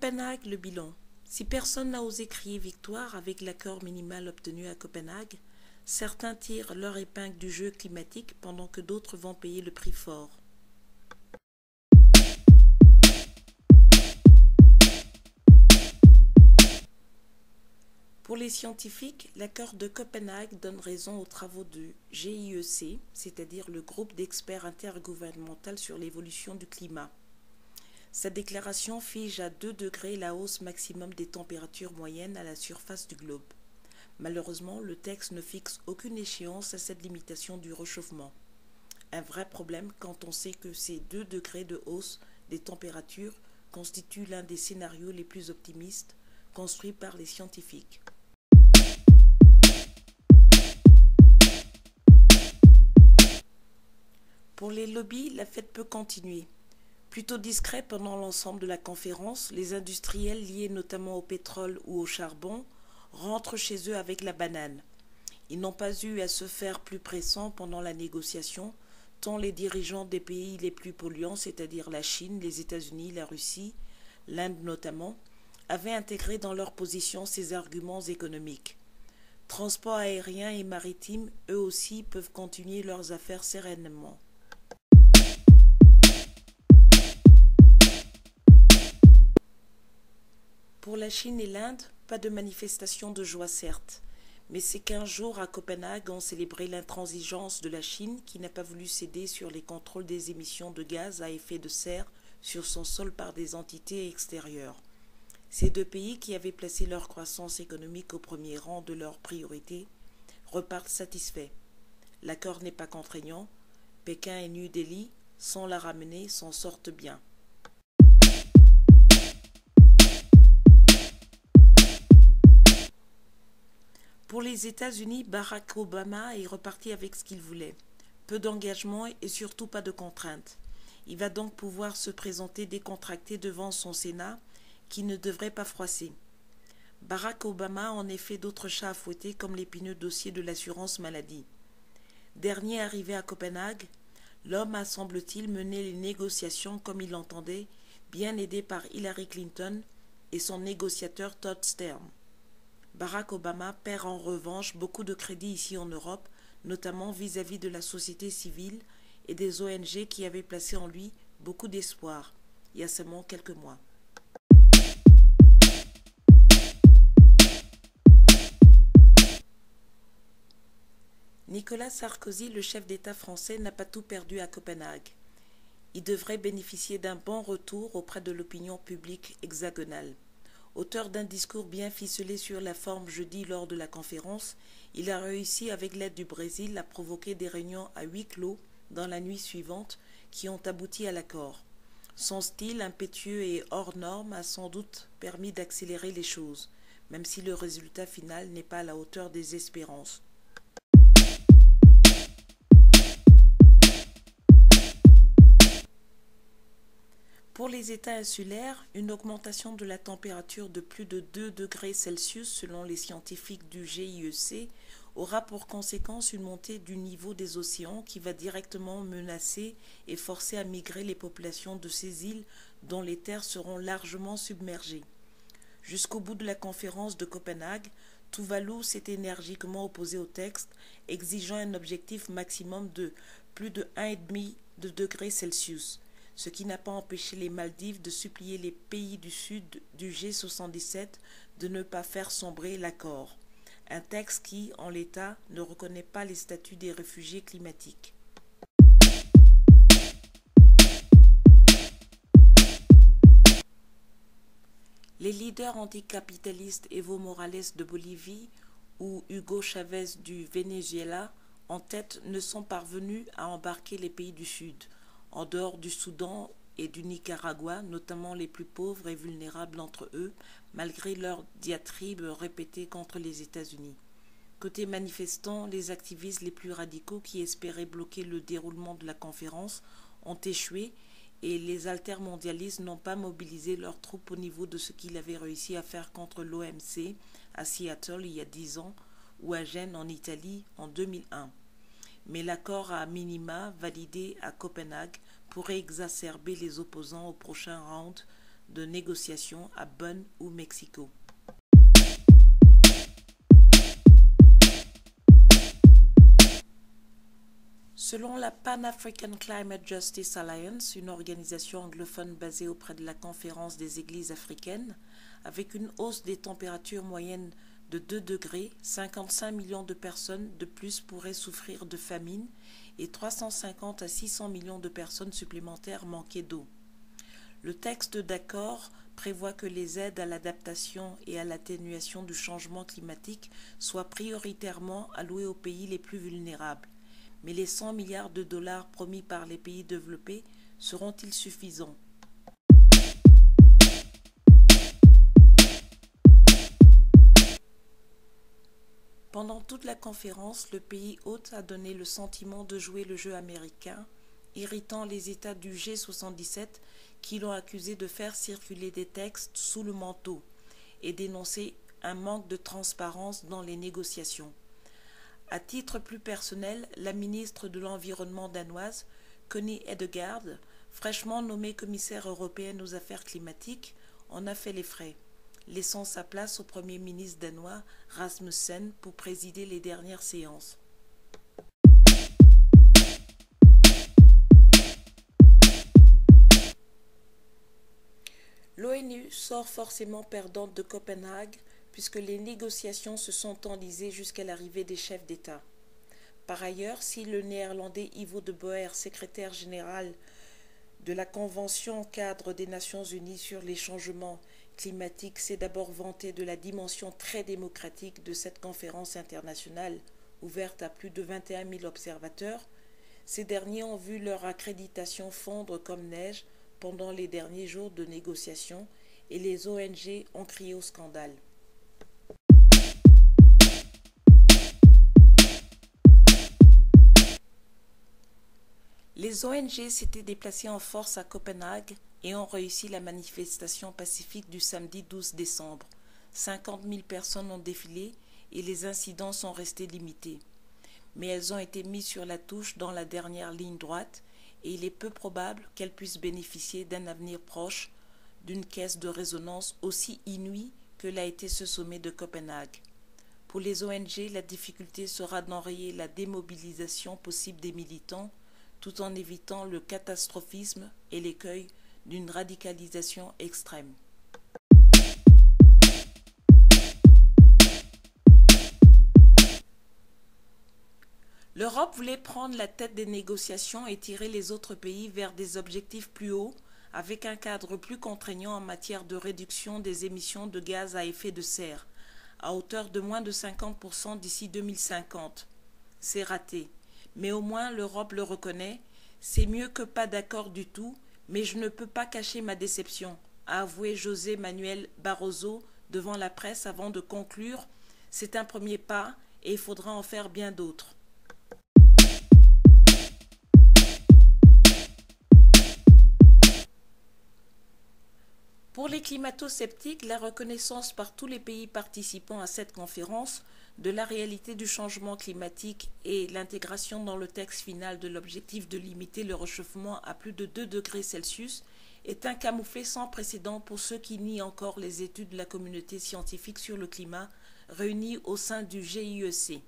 Copenhague, le bilan. Si personne n'a osé crier victoire avec l'accord minimal obtenu à Copenhague, certains tirent leur épingle du jeu climatique pendant que d'autres vont payer le prix fort. Pour les scientifiques, l'accord de Copenhague donne raison aux travaux du GIEC, c'est-à-dire le groupe d'experts intergouvernemental sur l'évolution du climat. Sa déclaration fige à 2 degrés la hausse maximum des températures moyennes à la surface du globe. Malheureusement, le texte ne fixe aucune échéance à cette limitation du réchauffement. Un vrai problème quand on sait que ces 2 degrés de hausse des températures constituent l'un des scénarios les plus optimistes construits par les scientifiques. Pour les lobbies, la fête peut continuer. Plutôt discrets pendant l'ensemble de la conférence, les industriels liés notamment au pétrole ou au charbon rentrent chez eux avec la banane. Ils n'ont pas eu à se faire plus pressants pendant la négociation, tant les dirigeants des pays les plus polluants, c'est-à-dire la Chine, les États-Unis, la Russie, l'Inde notamment, avaient intégré dans leur position ces arguments économiques. Transports aériens et maritimes, eux aussi, peuvent continuer leurs affaires sereinement. Pour la Chine et l'Inde, pas de manifestation de joie certes, mais ces 15 jours à Copenhague ont célébré l'intransigeance de la Chine qui n'a pas voulu céder sur les contrôles des émissions de gaz à effet de serre sur son sol par des entités extérieures. Ces 2 pays qui avaient placé leur croissance économique au premier rang de leurs priorités repartent satisfaits. L'accord n'est pas contraignant, Pékin et New Delhi, sans la ramener, s'en sortent bien. Pour les États-Unis, Barack Obama est reparti avec ce qu'il voulait. Peu d'engagement et surtout pas de contraintes. Il va donc pouvoir se présenter décontracté devant son Sénat, qui ne devrait pas froisser. Barack Obama a en effet d'autres chats à fouetter comme l'épineux dossier de l'assurance maladie. Dernier arrivé à Copenhague, l'homme a, semble-t-il, mené les négociations comme il l'entendait, bien aidé par Hillary Clinton et son négociateur Todd Stern. Barack Obama perd en revanche beaucoup de crédit ici en Europe, notamment vis-à-vis de la société civile et des ONG qui avaient placé en lui beaucoup d'espoir, il y a seulement quelques mois. Nicolas Sarkozy, le chef d'État français, n'a pas tout perdu à Copenhague. Il devrait bénéficier d'un bon retour auprès de l'opinion publique hexagonale. Auteur d'un discours bien ficelé sur la forme jeudi lors de la conférence, il a réussi avec l'aide du Brésil à provoquer des réunions à huis clos dans la nuit suivante qui ont abouti à l'accord. Son style impétueux et hors norme a sans doute permis d'accélérer les choses, même si le résultat final n'est pas à la hauteur des espérances. Pour les États insulaires, une augmentation de la température de plus de 2 degrés Celsius selon les scientifiques du GIEC aura pour conséquence une montée du niveau des océans qui va directement menacer et forcer à migrer les populations de ces îles dont les terres seront largement submergées. Jusqu'au bout de la conférence de Copenhague, Tuvalu s'est énergiquement opposé au texte, exigeant un objectif maximum de plus de 1,5 degrés Celsius. Ce qui n'a pas empêché les Maldives de supplier les pays du sud du G77 de ne pas faire sombrer l'accord. Un texte qui, en l'état, ne reconnaît pas les statuts des réfugiés climatiques. Les leaders anticapitalistes Evo Morales de Bolivie ou Hugo Chavez du Venezuela en tête ne sont parvenus à embarquer les pays du Sud, en dehors du Soudan et du Nicaragua, notamment les plus pauvres et vulnérables entre eux, malgré leurs diatribes répétées contre les États-Unis. Côté manifestants, les activistes les plus radicaux qui espéraient bloquer le déroulement de la conférence ont échoué et les altermondialistes n'ont pas mobilisé leurs troupes au niveau de ce qu'ils avaient réussi à faire contre l'OMC à Seattle il y a 10 ans ou à Gênes en Italie en 2001. Mais l'accord à minima validé à Copenhague pourrait exacerber les opposants au prochain round de négociation à Bonn ou Mexico. Selon la Pan-African Climate Justice Alliance, une organisation anglophone basée auprès de la Conférence des Églises africaines, avec une hausse des températures moyennes de 2 degrés, 55 millions de personnes de plus pourraient souffrir de famine et 350 à 600 millions de personnes supplémentaires manquaient d'eau. Le texte d'accord prévoit que les aides à l'adaptation et à l'atténuation du changement climatique soient prioritairement allouées aux pays les plus vulnérables. Mais les 100 milliards de dollars promis par les pays développés seront-ils suffisants? Pendant toute la conférence, le pays hôte a donné le sentiment de jouer le jeu américain, irritant les États du G77 qui l'ont accusé de faire circuler des textes sous le manteau et dénoncer un manque de transparence dans les négociations. À titre plus personnel, la ministre de l'Environnement danoise, Connie Hedegaard, fraîchement nommée commissaire européenne aux affaires climatiques, en a fait les frais, laissant sa place au Premier ministre danois Rasmussen pour présider les dernières séances. L'ONU sort forcément perdante de Copenhague puisque les négociations se sont enlisées jusqu'à l'arrivée des chefs d'État. Par ailleurs, si le néerlandais Ivo de Boer, secrétaire général de la Convention cadre des Nations Unies sur les changements climatiques, s'est d'abord vanté de la dimension très démocratique de cette conférence internationale ouverte à plus de 21 000 observateurs, ces derniers ont vu leur accréditation fondre comme neige pendant les derniers jours de négociations et les ONG ont crié au scandale. Les ONG s'étaient déplacées en force à Copenhague et ont réussi la manifestation pacifique du samedi 12 décembre. 50 000 personnes ont défilé et les incidents sont restés limités. Mais elles ont été mises sur la touche dans la dernière ligne droite et il est peu probable qu'elles puissent bénéficier d'un avenir proche d'une caisse de résonance aussi inouïe que l'a été ce sommet de Copenhague. Pour les ONG, la difficulté sera d'enrayer la démobilisation possible des militants tout en évitant le catastrophisme et l'écueil d'une radicalisation extrême. L'Europe voulait prendre la tête des négociations et tirer les autres pays vers des objectifs plus hauts, avec un cadre plus contraignant en matière de réduction des émissions de gaz à effet de serre, à hauteur de moins de 50% d'ici 2050. C'est raté. Mais au moins l'Europe le reconnaît, c'est mieux que pas d'accord du tout, mais je ne peux pas cacher ma déception, a avoué José Manuel Barroso devant la presse avant de conclure, c'est un premier pas et il faudra en faire bien d'autres. Pour les climato-sceptiques, la reconnaissance par tous les pays participants à cette conférence de la réalité du changement climatique et l'intégration dans le texte final de l'objectif de limiter le réchauffement à plus de 2 degrés Celsius est un camouflet sans précédent pour ceux qui nient encore les études de la communauté scientifique sur le climat réunie au sein du GIEC.